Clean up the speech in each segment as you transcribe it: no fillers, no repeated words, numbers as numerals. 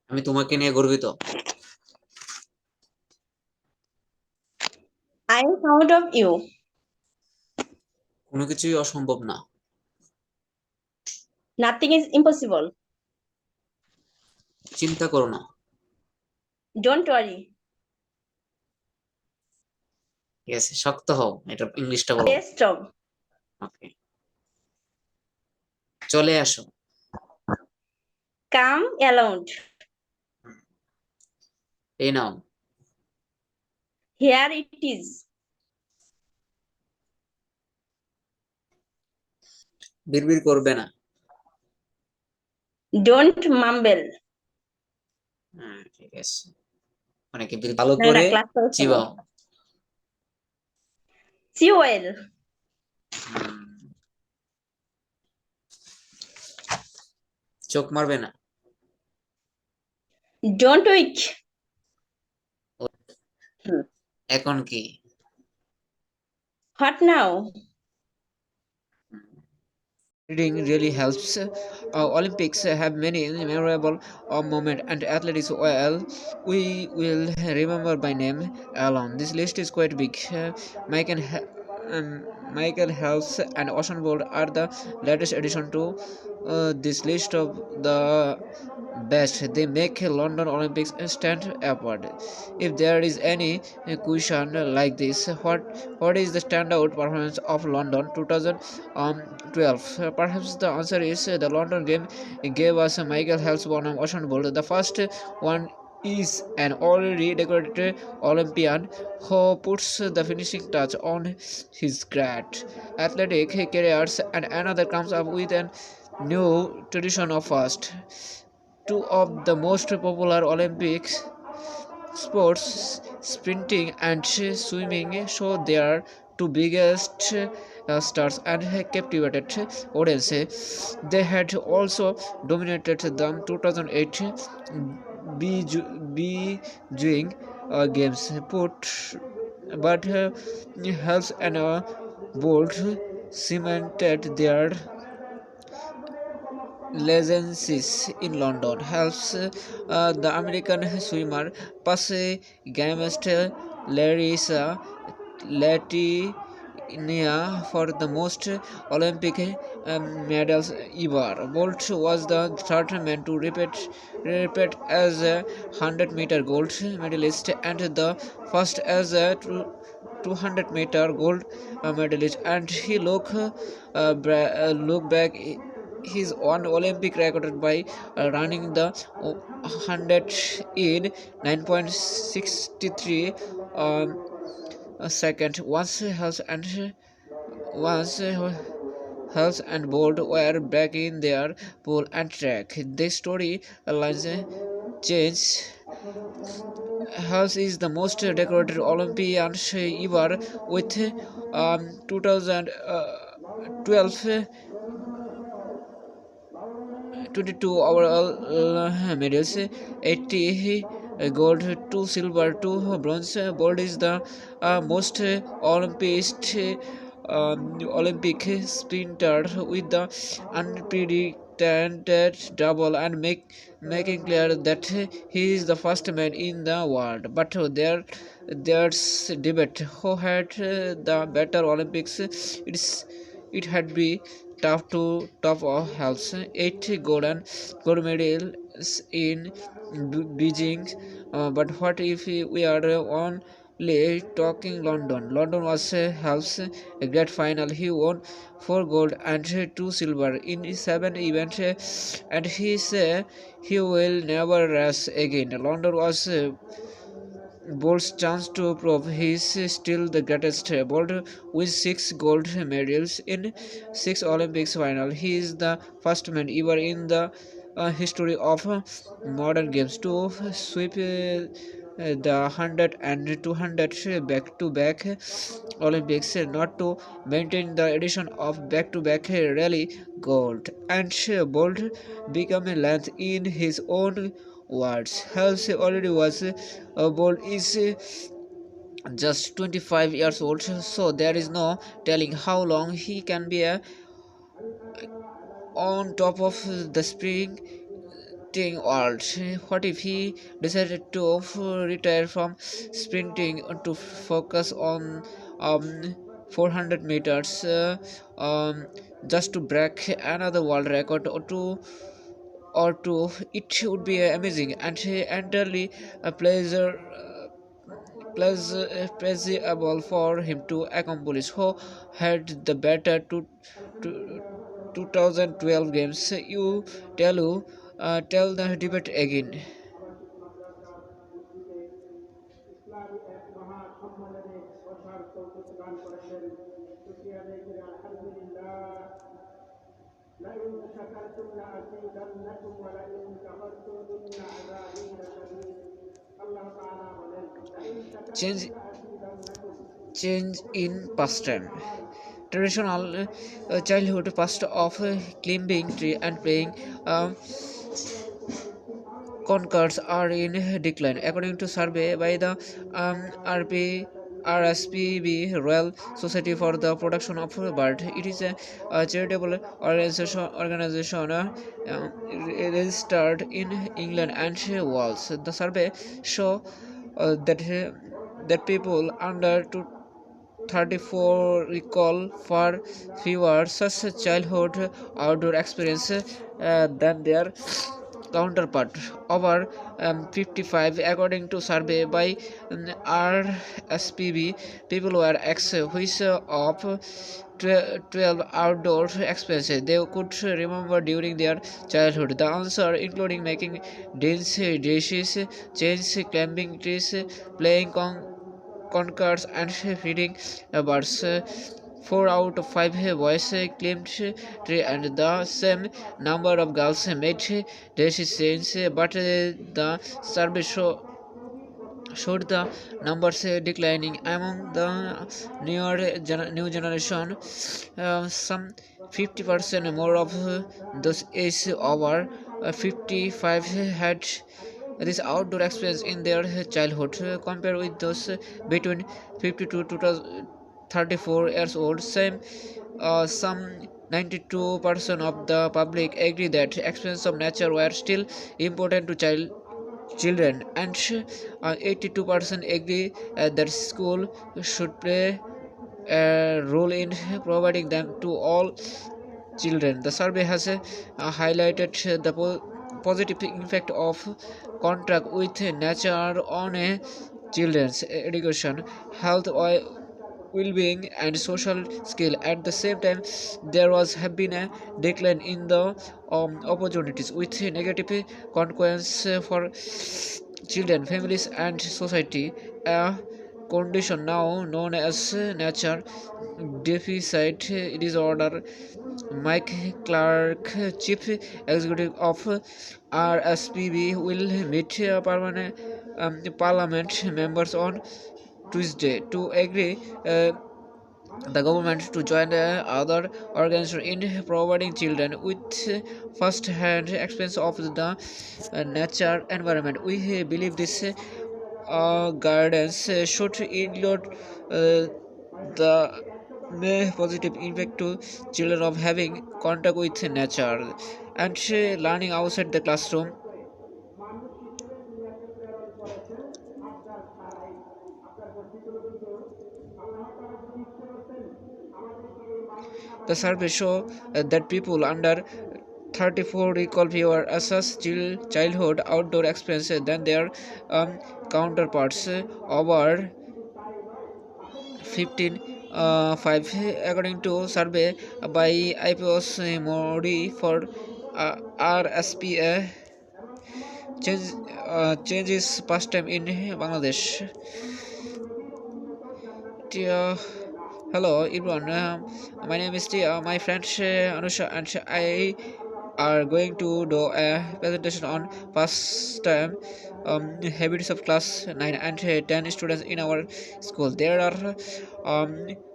আমি তোমাকে নিয়ে গর্বিত। I am proud of you. কোনো কিছুই অসম্ভব না। Nothing is impossible. চিন্তা করো না। Don't worry. ঠিক আছে, শক্ত হও, এটা ইংলিশটা বলো। Stay strong. ওকে, চলে আসো। Come along. এই নাও। Here it is. বিড়বিড় করবে না। Don't mumble. হ্যাঁ, ঠিক আছে, মানে কি ভালো না না করে ক্লাস করে ফেলো। চিবাও। See you well. হুম, চোখ মারবে না। Don't wait. এখন কি? What now? Reading really helps. Olympics have many memorable moments and athletes well. We will remember by name alone. This list is quite big. Michael, Michael Helps and Ocean Bolt are the latest addition to this list of the best. They make London Olympics stand apart. If there is any question like this, what is the standout performance of London 2012? Perhaps the answer is the London game gave us Michael Phelps bonum Ocean Bolt. The first one is an already decorated Olympian who puts the finishing touch on his great athletic careers, and another comes up with a new tradition of first. Two of the most popular Olympic sports, sprinting and swimming, show their two biggest stars and captivated audiences. They had also dominated the 2008 Beijing Games, but Helps and Bolt cemented their legacies in London. Helps the American swimmer Passe Gamest Larissa Latinia for the most Olympic medals ever. Bolt was the third man to repeat as a 100-meter gold medalist and the first as a 200-meter gold medalist, and he look back his own Olympic record by running the 100 in 9.63 second. Once Hals and Bolt were back in their pool and track. This story lines change. Hals is the most decorated Olympian ever with 2012 22 overall medals, 80 gold, 2 silver, 2 bronze. Gold is the most Olympic sprinter with the unprecedented double and making clear that he is the first man in the world. But there's debate who had the better Olympics. It had be tough to top of health. 8 gold medals in Beijing. But what if we are only talking London? London was Hal's great final. He won 4 gold and 2 silver in 7 events, and he said he will never race again. London was Bolt's chance to prove he is still the greatest. Bolt with 6 gold medals in 6 Olympics final. He is the first man ever in the history of modern games to sweep the 100 and 200 back to back Olympics, not to maintain the edition of back to back rally gold. And Bolt became a length in his own words. Hales already was Bolt is just 25 years old, so there is no telling how long he can be on top of the spring sprinting world. What if he decided to retire from sprinting to focus on 400 meters, just to break another world record or two? It would be amazing and entirely a pleasurable for him to accomplish. Who had the better to 2012 games? Tell the debate again. Change change in pastime. Traditional childhood past of climbing tree and playing concords are in decline, according to survey by the RSPB Royal Society for the Protection of Bird. It is a charitable organization registered in England and Wales. The survey show that people under 34 recall far fewer such childhood outdoor experiences than their counterpart. Over 55, according to survey by RSPB, people were asked which of 12 outdoor experiences they could remember during their childhood. The answer including making dance dishes, change climbing trees, playing conquers and feeding birds. 4 out of 5 boys claimed tree and the same number of girls made decisions, but the survey showed the numbers declining among the new generation. Some 50% more of those age over 55 had this outdoor experience in their childhood, compared with those between 52 to 34 years old. Some 92% of the public agree that experience of nature were still important to children, and 82% agree that school should play a role in providing them to all children. The survey has highlighted the positive impact of contact with nature on a children's education, health, well-being, and social skill. At the same time, there was have been a decline in the opportunities, with negative consequences for children, families, and society. A condition now known as nature deficit disorder. Mike Clark, chief executive of RSPB, will meet permanent parliament members on Tuesday to agree the government to join the other organizations in providing children with first-hand experience of the nature environment. We believe this guidance should include the positive impact to children of having contact with nature and learning outside the classroom. The survey show that people under 34 recall fewer assess childhood outdoor experiences than their counterparts. Over 15 5, according to survey by IPOS Modi for RSPA, changes past time in Bangladesh. Dear, hello everyone. My name is Tia. My friend Anusha and I are going to do a presentation on pastime habits of class 9 and 10 students in our school. There are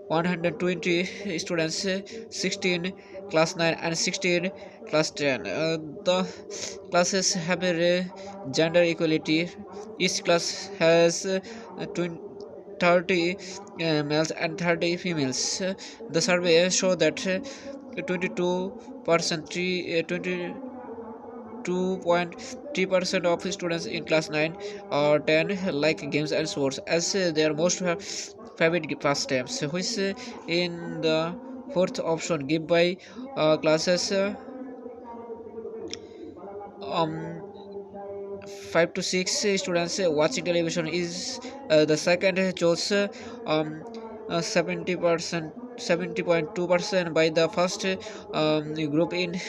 120 students, 16 class 9 and 16 class 10. The classes have a gender equality. Each class has 30 males and 30 females. The survey show that 22% 2.3% of students in class 9 or 10 like games and sports as their most favorite pastimes, which in the fourth option give by classes um 5 to 6 students watching television is the second chose 70%, 70.2% by the first group, in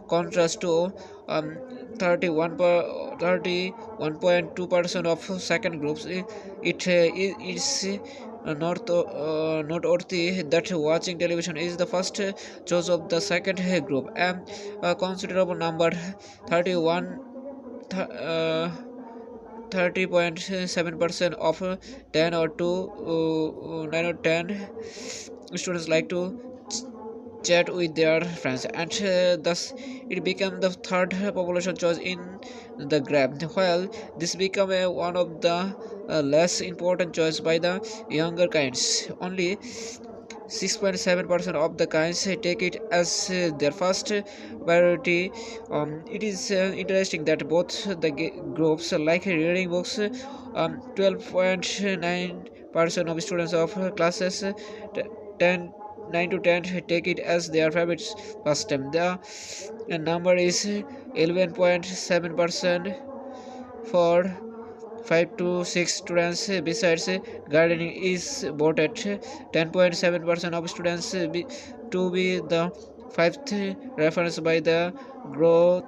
contrast to um, 31.2% of second groups. It's noteworthy that watching television is the first choice of the second group, and a considerable number, 31 30.7% of 10 or 2 9 or 10 students like to chat with their friends, and thus it became the third population choice in the graph, while this became one of the less important choice by the younger kinds. Only 6.7% of the kinds take it as their first priority. It is interesting that both the groups like reading books. 12.9% of students of classes 10 9 to 10 take it as their favorite pastime. The number is 11.7% for 5 to 6 students. Besides, gardening is voted 10.7% of students to be the fifth reference by the growth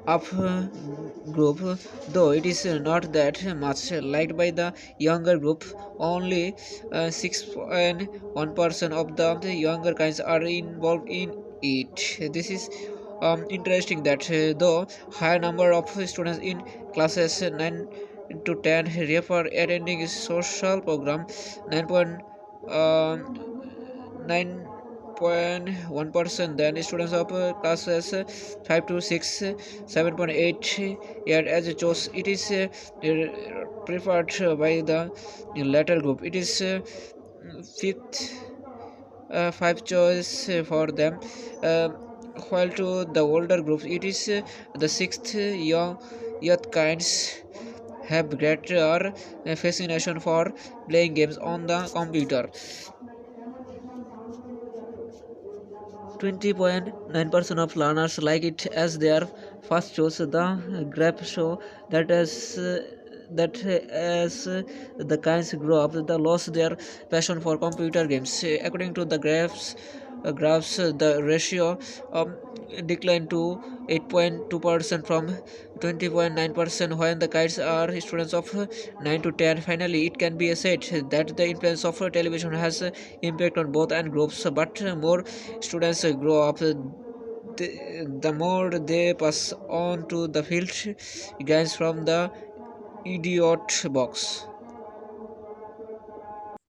of group, though it is not that much liked by the younger group. Only 6.1% of the younger kinds are involved in it. This is interesting that though higher number of students in classes 9 to 10 refer attending social program, 9.1%, then students of classes 5 to 6 7.8, yet as a choice it is preferred by the latter group. It is fifth five choice for them, uh, while to the older groups it is the sixth. Young youth kinds have greater fascination for playing games on the computer. 20.9% of learners like it as their first choice. The graph show that as the kinds grow up, they lost their passion for computer games. According to the graphs, the ratio declined to 8.2% from 20.9% when the kids are students of 9 to 10. Finally, it can be said that the influence of television has impact on both and groups, but more students grow up, the more they pass on to the field gains from the idiot box.